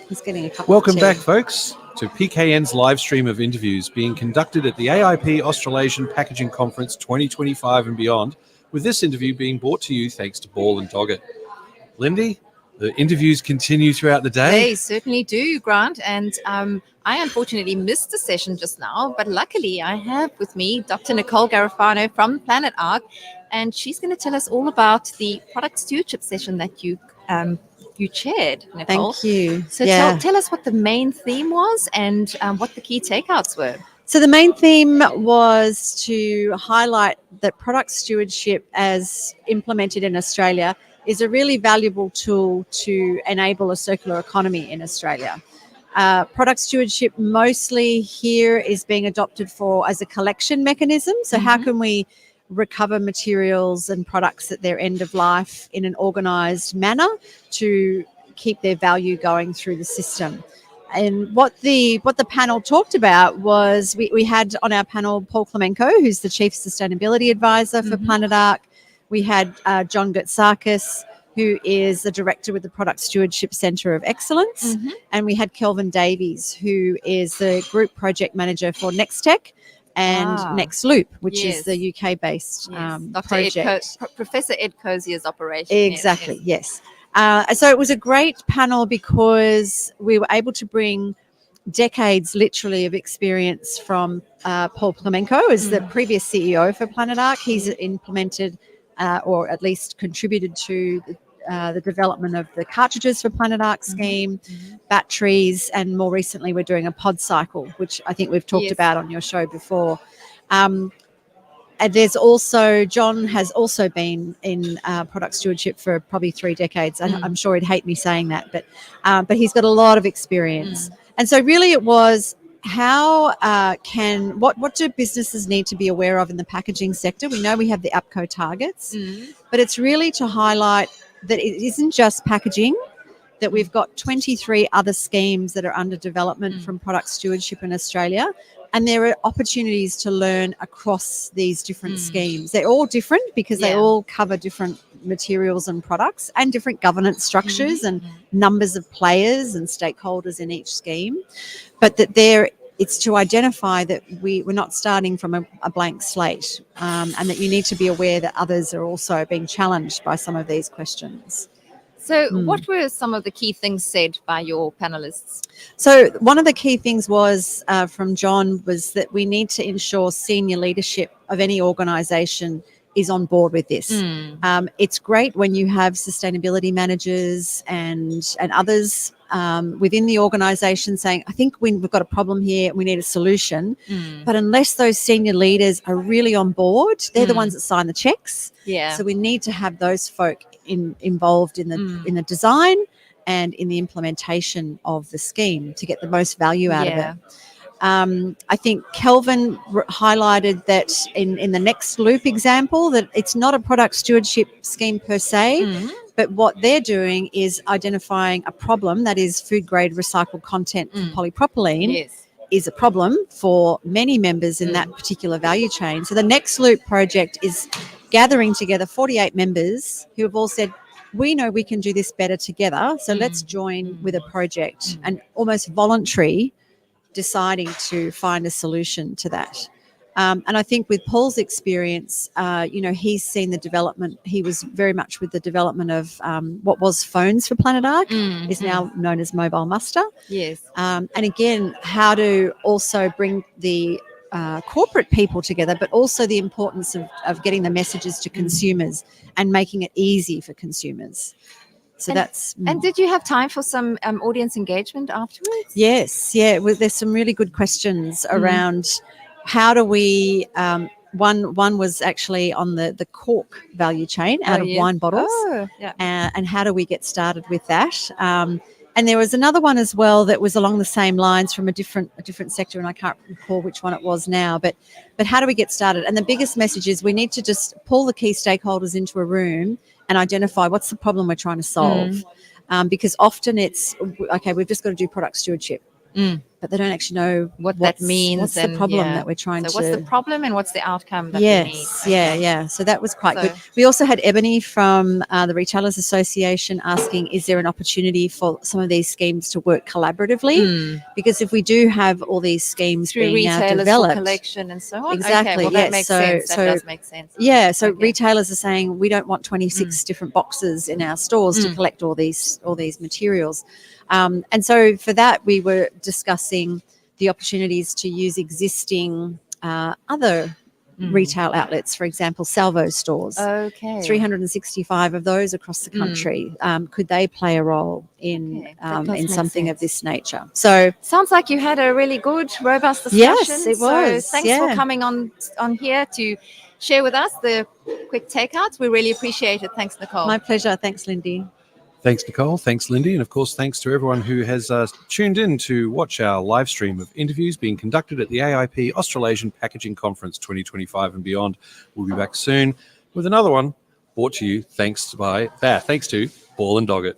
He's getting a cup Welcome of tea. back, folks, to PKN's live stream of interviews being conducted at the AIP Australasian Packaging Conference 2025 and beyond, with this interview being brought to you thanks to Ball and Doggett. Lindy, the interviews continue throughout the day. They certainly do, Grant. And I unfortunately missed a session just now, but luckily I have with me Dr. Nicole Garofano from Planet Ark, and she's going to tell us all about the product stewardship session that you chaired, Nicole. Thank you. So tell us what the main theme was and what the key takeouts were. So the main theme was to highlight that product stewardship as implemented in Australia is a really valuable tool to enable a circular economy in Australia. Product stewardship mostly here is being adopted as a collection mechanism. So how can we recover materials and products at their end of life in an organised manner to keep their value going through the system? And what the panel talked about was we had on our panel Paul Clemenco, who's the Chief Sustainability Advisor for Planet Ark. We had John Gutsakis, who is the Director with the Product Stewardship Centre of Excellence. And we had Kelvin Davies, who is the Group Project Manager for Nextech and Next Loop, which is the UK-based project. Professor Ed Cozier's operation. Exactly, yes. So it was a great panel because we were able to bring decades literally of experience from Paul Clemenco as the previous CEO for Planet Ark. He's implemented or at least contributed to the development of the cartridges for Planet Ark scheme, batteries, and more recently we're doing a pod cycle, which I think we've talked about on your show before. And there's also, John has also been in product stewardship for probably 3 decades. I'm sure he'd hate me saying that, but he's got a lot of experience. And so really it was what do businesses need to be aware of in the packaging sector? We know we have the APCO targets, but it's really to highlight that it isn't just packaging, that we've got 23 other schemes that are under development from product stewardship in Australia. And there are opportunities to learn across these different schemes. They're all different because they all cover different materials and products and different governance structures and numbers of players and stakeholders in each scheme. But that it's to identify that we're not starting from a blank slate, and that you need to be aware that others are also being challenged by some of these questions. So what were some of the key things said by your panelists? So one of the key things was from John was that we need to ensure senior leadership of any organisation is on board with this. It's great when you have sustainability managers and others within the organisation saying, I think we've got a problem here, we need a solution. But unless those senior leaders are really on board, they're the ones that sign the checks. So we need to have those folk involved in the design and in the implementation of the scheme to get the most value out of it. I think Kelvin highlighted that in the Next Loop example, that it's not a product stewardship scheme per se, but what they're doing is identifying a problem, that is food grade recycled content from polypropylene is a problem for many members in that particular value chain. So the Next Loop project is gathering together 48 members who have all said, we know we can do this better together, so let's join with a project, and almost voluntary deciding to find a solution to that. And I think with Paul's experience, he's seen the development. He was very much with the development of what was phones for Planet Ark, is now known as Mobile Muster. And again, how to also bring the corporate people together, but also the importance of getting the messages to consumers and making it easy for consumers. So And did you have time for some audience engagement afterwards? Yes, there's some really good questions around how do we. One was actually on the cork value chain out of wine bottles, and how do we get started with that? And there was another one as well that was along the same lines from a different sector, and I can't recall which one it was now. But how do we get started? And the biggest message is we need to just pull the key stakeholders into a room and identify what's the problem we're trying to solve. Because often it's, okay, we've just got to do product stewardship. but they don't actually know what that what's- means. What's the and, problem yeah. that we're trying So to... what's the problem and what's the outcome that we need? Yes, yeah, Okay. yeah. So that was quite So- good. We also had Ebony from the Retailers Association asking, is there an opportunity for some of these schemes to work collaboratively? Because if we do have all these schemes Through being now retailers for developed, collection and so on. Exactly, Okay, well, that yes. makes So- sense. That so- does make sense. yeah, so Okay. retailers are saying we don't want 26 different boxes in our stores to collect all these materials. And so for that, we were discussing the opportunities to use existing other retail outlets, for example, salvo stores. Okay. 365 of those across the country. Could they play a role in Okay, that does make something of sense. this nature? So Sounds like you had a really good, robust discussion. Yes, it was, So thanks yeah. for coming on here to share with us the quick takeouts. We really appreciate it. Thanks, Nicole. my pleasure. Thanks, Lindy. Thanks, Nicole. Thanks, Lindy. And of course, thanks to everyone who has tuned in to watch our live stream of interviews being conducted at the AIP Australasian Packaging Conference 2025 and beyond. We'll be back soon with another one brought to you thanks to Ball and Doggett.